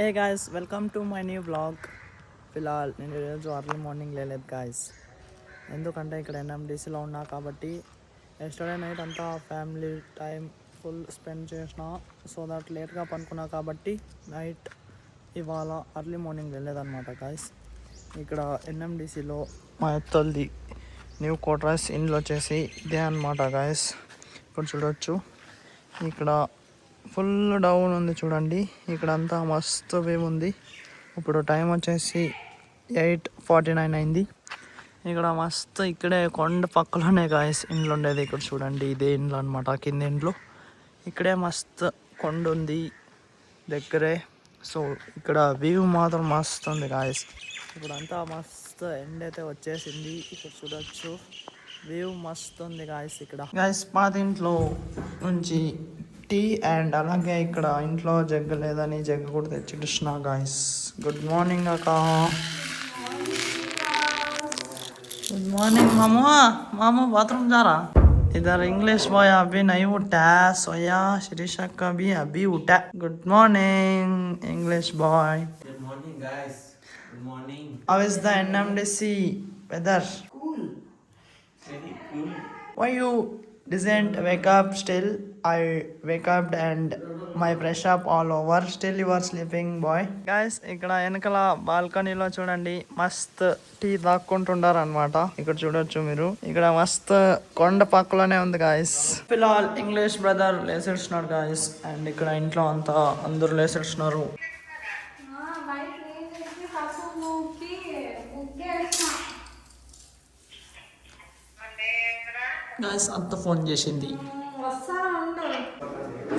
A guys welcome to my new blog. ఫిలాల్ నేను ఈరోజు అర్లీ మార్నింగ్ లేలేదు గాయస్. ఎందుకంటే ఇక్కడ ఎన్ఎండిసిలో ఉన్నా కాబట్టి ఎస్టర్డే నైట్ అంతా ఫ్యామిలీ టైం ఫుల్ స్పెండ్ చేసిన. సో దట్ లేట్గా పనుకున్నా కాబట్టి నైట్ ఇవాళ అర్లీ మార్నింగ్ వెళ్ళేదన్నమాట గాయస్. ఇక్కడ ఎన్ఎండిసిలో మా ఎత్తల్ది న్యూ క్వార్టర్స్ ఇండ్లు వచ్చేసి ఇదే అనమాట గాయస్. ఇప్పుడు చూడొచ్చు ఇక్కడ ఫుల్ డౌన్ ఉంది చూడండి. ఇక్కడ అంతా మస్తు వ్యూ ఉంది. ఇప్పుడు టైం వచ్చేసి 8:49 అయింది. ఇక్కడ మస్తు ఇక్కడే కొండ పక్కలోనే గాయస్ ఇండ్లు ఉండేది. ఇక్కడ చూడండి ఇదే ఇండ్లు అనమాట, కింద ఇండ్లు. ఇక్కడే మస్తు కొండ ఉంది దగ్గరే. సో ఇక్కడ వ్యూ మాత్రం మస్తు ఉంది గాయస్. ఇప్పుడు అంతా మస్తు ఎండ్ అయితే వచ్చేసింది. ఇక్కడ చూడొచ్చు వ్యూ మస్తు ఉంది గాయస్. ఇక్కడ గాయస్ పాత ఇంట్లో నుంచి టీ అండ్ అలాగే ఇక్కడ ఇంట్లో జగ్గ లేదని జగ్గ కూడా తెచ్చిస్తున్నా గాయస్. గుడ్ మార్నింగ్ అక్క. गुड मॉर्निंग मामू. मामू बाथरूम जा रहा. इधर इंग्लिश बॉय अभी नहीं उठा. सोया शिरीषा का भी अभी उठा. Good morning English boy. Good morning guys. Good morning. How is the NMDC weather? Cool. Very cool. Why you didn't wake up still? I wake up and my brush up all over. Still you are sleeping boy. Guys ఇక్కడ వెనకల బాల్కనీలో చూడండి మస్త్ tea తాక్కుంటుండారు అనమాట. ఇక్కడ చూడొచ్చు మీరు. ఇక్కడ మస్త్ కొండ పక్కలోనే ఉంది గాయస్. పిల్లలు ఇంగ్లీష్ బ్రదర్ లేసేస్తున్నారు గాయస్. అండ్ ఇక్కడ ఇంట్లో అంతా అందరూ లేసేస్తున్నారు. గాయస్ అంత ఫోన్ చేసింది.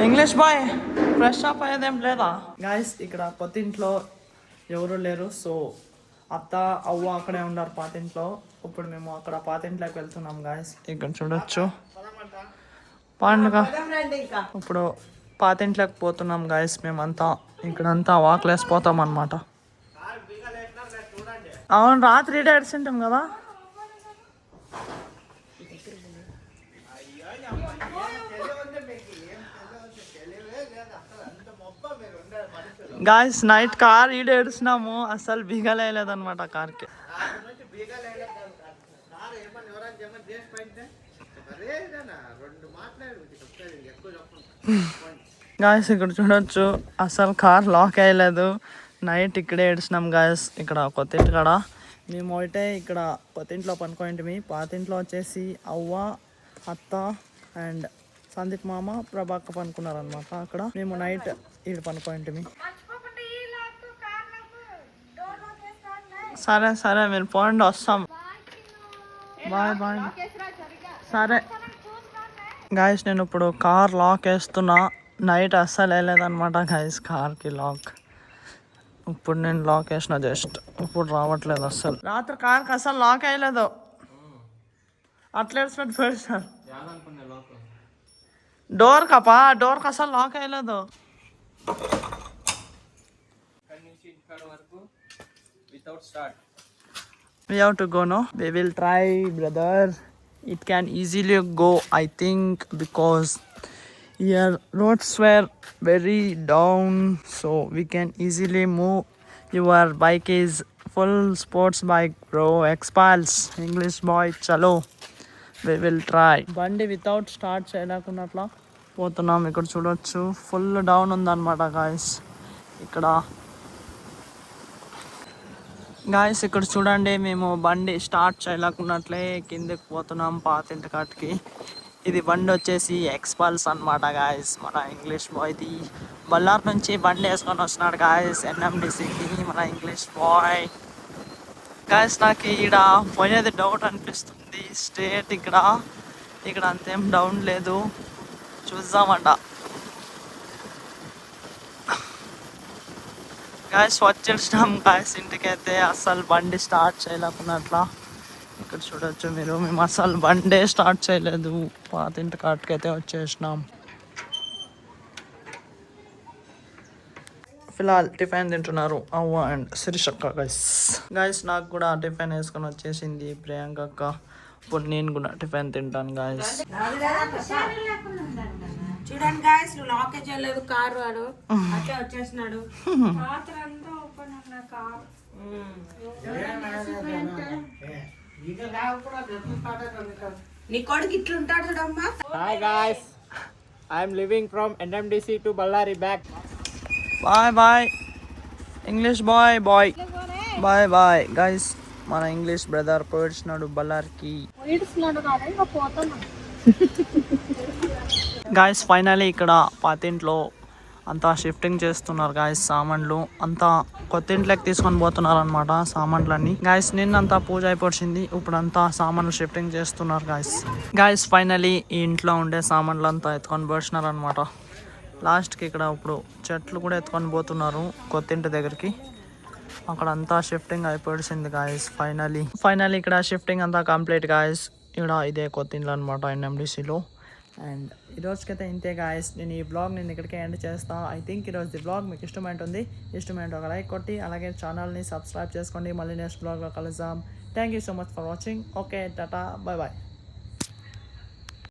ఇంగ్లీష్ బాయ్ ఫ్రెష్ అప్ అయ్యేదేం లేదా గాయస్. ఇక్కడ కొత్త ఇంట్లో ఎవరు లేరు. సో అత్త అవ్వ అక్కడే ఉన్నారు పాతింట్లో. ఇప్పుడు మేము అక్కడ పాతింట్లోకి వెళ్తున్నాం గాయస్. ఇక్కడ చూడొచ్చు పండుగ. ఇప్పుడు పాతింట్లోకి పోతున్నాం గాయస్. మేమంతా ఇక్కడంతా వాక్లేసిపోతాం అనమాట. అవును రాత్రి ఏడ్చింటాం కదా. గాయస్ నైట్ కార్ ఏడుస్తున్నాము. అసలు బీగలేదన్నమాట కార్కి. గాయస్ ఇక్కడ చూడొచ్చు అసలు కార్ లాక్ అయ్యలేదు. నైట్ ఇక్కడే ఏడుస్తున్నాం గాయస్. ఇక్కడ కొత్త ఇంటి కాడ మేము అయితే ఇక్కడ కొత్త ఇంట్లో పనుకోండి. పాతింట్లో వచ్చేసి అవ్వ అత్త అండ్ సందీప్ మామ ప్రభాక్క పనుకున్నారనమాట. అక్కడ మేము నైట్ ఇక్కడ పనుకోండి. సరే సరే మీరు పోండి వస్తాం. Bye bye. సరే గాయస్ నేను ఇప్పుడు కార్ లాక్ వేస్తున్నా. నైట్ అస్సలు వేయలేదన్నమాట గాయస్ కార్కి లాక్. ఇప్పుడు నేను లాక్ వేసిన జస్ట్ ఇప్పుడు రావట్లేదు అస్సలు. రాత్రి కార్కి అస్సలు లాక్ వేయలేదు. అట్లా వేసినట్టు పెడతారు డోర్ కపా. డోర్కి అసలు లాక్ వేయలేదు. Without start. We have to go, no? We will try, brother. It can easily go, I think, because here roads were very down, so we can easily move. Your bike is full sports bike, bro. Expals, English boy, chalo. We will try. బండి without start చేయలేకున్నట్లా పోతున్నాం. ఇక్కడ చూడొచ్చు full down ఉందన్నమాట guys. ఇక్కడ guys ఇక్కడ చూడండి మేము బండి స్టార్ట్ చేయలేకున్నట్లే కిందకి పోతున్నాం పాతింటి కాటికి. ఇది బండి వచ్చేసి ఎక్స్పల్స్ అనమాట గాయస్. మన ఇంగ్లీష్ బాయ్ది బళ్ళార్ నుంచి బండి వేసుకొని వస్తున్నాడు గాయస్ ఎన్ఎండిసికి మన ఇంగ్లీష్ బాయ్. గాయస్ నాకు ఇక్కడ పోయేది డౌట్ అనిపిస్తుంది. స్టేట్ ఇక్కడ అంతేం డౌన్ లేదు. చూద్దామంట గాయస్. వచ్చేసినాం గాయస్ ఇంటికైతే. అస్సలు బండి స్టార్ట్ చేయలేకున్నట్లా. ఇక్కడ చూడొచ్చు మీరు. మేము అసలు బండే స్టార్ట్ చేయలేదు. పాత ఇంటి కాటికైతే వచ్చేసినాం. ఫిలాల్ టిఫిన్ తింటున్నారు అవ్వ అండ్ శిరీషక్క గాయస్. గాయస్ నాకు కూడా టిఫిన్ వేసుకొని వచ్చేసింది ప్రియాంక అక్క. ఇప్పుడు నేను కూడా టిఫిన్ తింటాను గాయస్. చూడండి గాయస్ నువ్వు లాకే చేయలేదు కారు వాడు అట్లా వచ్చేసినాడు నీ కొడుకు ఇట్లుంటాడు చూడమ్మా. Hi guys, I'm living from NMDC to Ballari back. Bye bye English bye bye bye bye guys. మన ఇంగ్లీష్ బ్రదర్ పోయిడ్చినాడు బళ్ళారికి. గాయస్ ఫైనలీ ఇక్కడ పాతింట్లో అంతా షిఫ్టింగ్ చేస్తున్నారు గాయస్. సామాన్లు అంతా కొత్త ఇంట్లోకి తీసుకొని పోతున్నారు అనమాట సామాన్లన్నీ. గాయస్ నిన్నంతా పూజ అయిపోయింది, ఇప్పుడు అంతా సామాన్లు షిఫ్టింగ్ చేస్తున్నారు గాయస్. గాయస్ ఫైనలీ ఈ ఇంట్లో ఉండే సామాన్లు అంతా ఎత్తుకొని పోతున్నారు అనమాట. లాస్ట్కి ఇక్కడ ఇప్పుడు చెట్లు కూడా ఎత్తుకొని పోతున్నారు కొత్త ఇంటి దగ్గరికి. అక్కడ అంతా షిఫ్టింగ్ అయిపోయింది గాయస్. ఫైనలీ ఇక్కడ షిఫ్టింగ్ అంతా కంప్లీట్ గాయస్. ఇక్కడ ఇదే కొత్త ఇంట్లో అనమాట ఎన్ఎండిసిలో. అండ్ ఈరోజుకైతే ఇంతే గాయస్. నేను ఈ బ్లాగ్ ఇక్కడికే ఎండ్ చేస్తాను. ఐ థింక్ ఈరోజు ఈ బ్లాగ్ మీకు ఇష్టమైంటే ఒక లైక్ కొట్టి అలాగే ఛానల్ని సబ్స్క్రైబ్ చేసుకోండి. మళ్ళీ నెక్స్ట్ బ్లాగ్లో కలుద్దాం. Thank you so much for watching. Okay tata, bye bye.